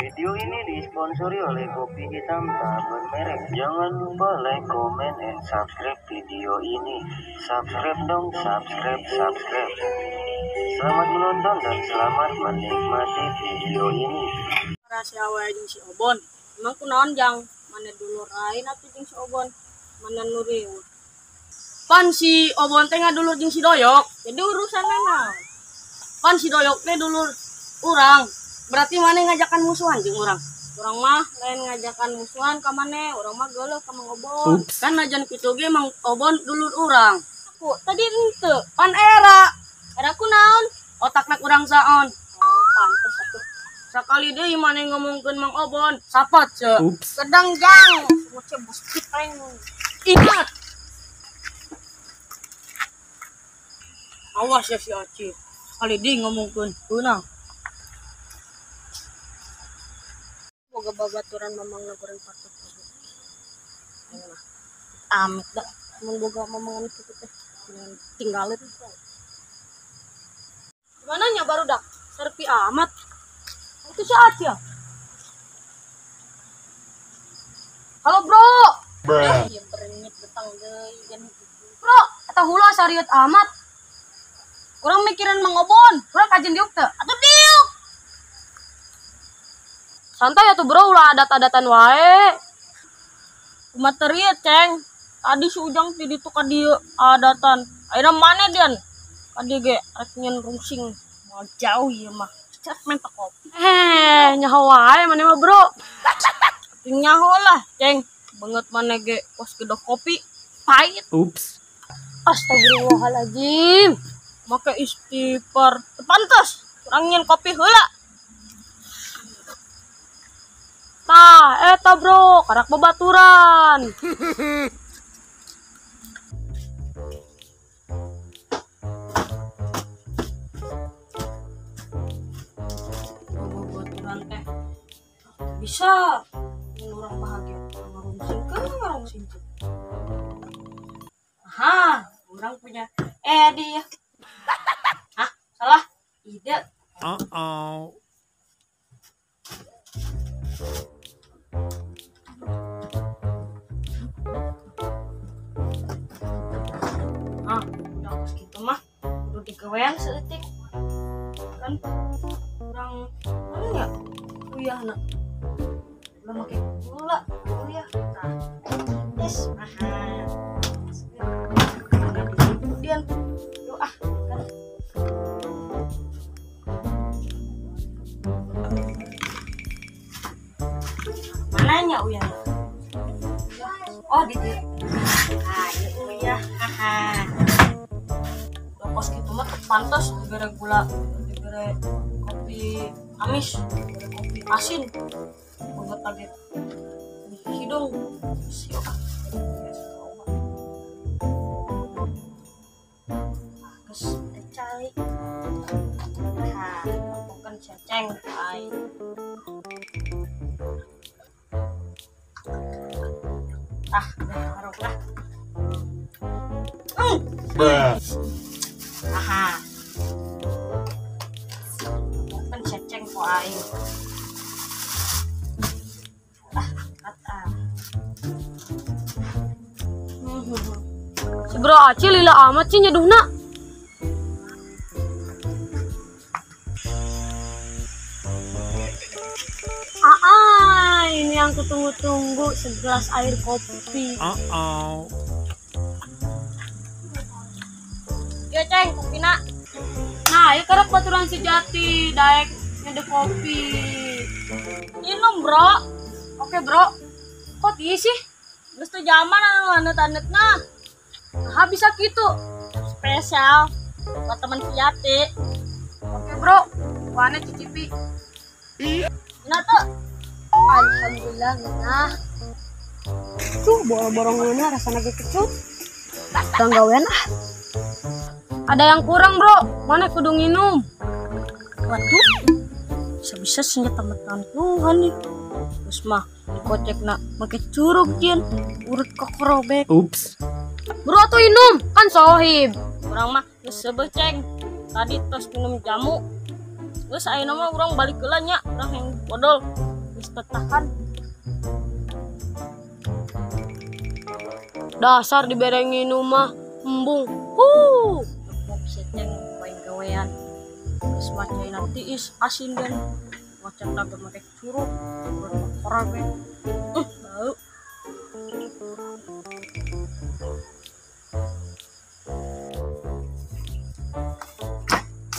Video ini disponsori oleh Kopi Hitam tak bermerek. Jangan lupa like, comment, and subscribe video ini. Subscribe dong, subscribe. Selamat menonton dan selamat menikmati video ini. Rahasia wae jeung si Obon. Emang kunaon jang mana dulur lain atuh jeung si Obon? Mana nuriu. Pan si Obon teh ngadulur jeung si Doyok. Jadi urusan naon? Pan si Doyok teh dulur urang. Berarti mana ngajakan musuhan jeung urang? Urang mah lain ngajakan musuhan ka maneh, urang mah geuleuh ka Mang Obon. Kan najan kitu ge Mang Obon dulur urang. Aku tadi henteu pan era kunaon? Otakna urang saon? Oh, pantes atuh. Sakali deui maneh ngomongkeun Mang Obon, sapat ce. Kedang jang, moce bos kiteng. Ingat. Awas ya si Aci. Sakali deui ngomongkeun beunang. Boga babaturan mamangna goreng patut. Amit dah, mun boga mamangan kitu teh. Tinggalin. Gimana nya barudak? Serpi amat. Itu si Aci ya? Halo bro. Iya berenyit betang deui. Bro, eta hula sariut amat. Kurang mikirin Mang Obon, kurang kajian diuk teh. Atuh diuk. Santai atuh bro, ulah adat-adatan wae. Kumaha teu ceng. Tadi si Ujang di ditu ka dieu adatan. Ayeuna maneh dian? Kadi ge rek nyen rungsing. Mau jauh ieu mah. Cet menta kopi. Nyaho wae maneh mah bro. Nyaho lah, ceng. Banget maneh ge pos gedok kopi pahit. Ups. Astagfirullahaladzim. Make istighfar. Pantes urang nyen kopi heula. Tah, eta bro, karak babaturan. Babaturan teh bisa orang bahagia. Ngarungsing. Aha, orang punya ide. Hah, salah. Ide. Udah pas gitu mah udah digawean seutik kan kurang mana ya uyah nak udah make gula uyah nah yes kemudian doa kan mananya uyah oh di dia uyah kos gitu mah pantas dibere gula dibere kopi amis dibere kopi asin banget kaget hidung siok kes cai bukan ceceng cai harap lah aha bukan ceceng po ayo si bro Aci lila amat sih nyeduhna. Ini yang kutunggu-tunggu segelas air kopi. Ya ceng, kopi nak. Nah, ya karak baturan sejati, daek nyedek kopi. Minum bro. Oke bro. Kok iya sih? Geus teu zaman anu anet-anetna. Nah, bisa gitu. Spesial buat teman sejati. Oke bro, wane cicipi. Nah tuh. Alhamdulillah nah. Tuh borong-borongna rasana ge kecut. Tang gawean ah. Ada yang kurang bro, mana kudu nginum. Waduh, bisa-bisa senjata matan Tuhan nih. Terus mah dikocek nak make curug jin, urut kokorobek. Ups. Bro tuh inum, kan sohib. Kurang mah geus sebeceng. Tadi tos minum jamu. Geus ayeuna mah urang balik heula nya, urang yang bodol. betah-betahan. Dasar diberengin rumah embung. Tepuk seteng main gawean. Geus macain tiis asin dan macan daga make curug. Orang we. Bau.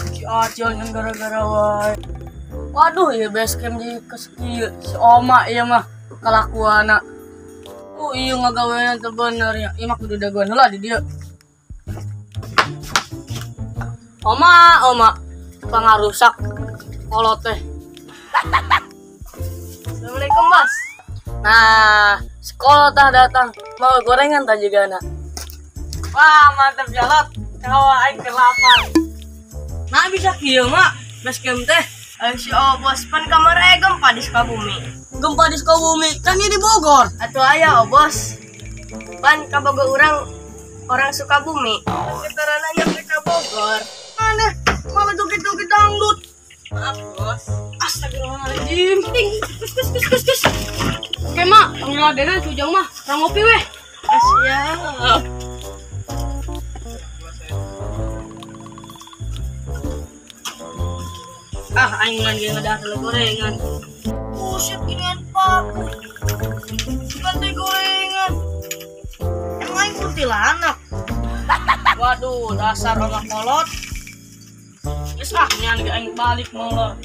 Si Acil yang gara-gara wae. Waduh ya base camp jadi kesekieu si Oma ieu mah kelakuana. Oh iya ngagawean teh bener ya. Ieu mah kudu dagoan heula di dieu. Oma, pangarusak kolot teh. Assalamualaikum, Bos. Nah, sekolah tah datang. Mau gorengan tah jigana. Wah, mantap jalot. Kawa aing keur lapar. Nah, bisa kieu mah base camp teh. Si Bos pan kamar gempa di Sukabumi. Gempa di Sukabumi, kan di Bogor. Atuh aya Bos. Pan kabogo orang Sukabumi. Kita nanya ke Bogor. Mana? Malah joget-joget dangdut. Maaf Bos. Astagfirullahaladzim. Kus. Oke mak, panggil adenan sujang mah. Orang ngopi weh. Siap. Aing ngan ada telur gorengan. Buset ginian pak. Bukan teh gorengan. Emang aing kuntilanak. Waduh, dasar orang kolot. Geus nyan ge aing balik molor.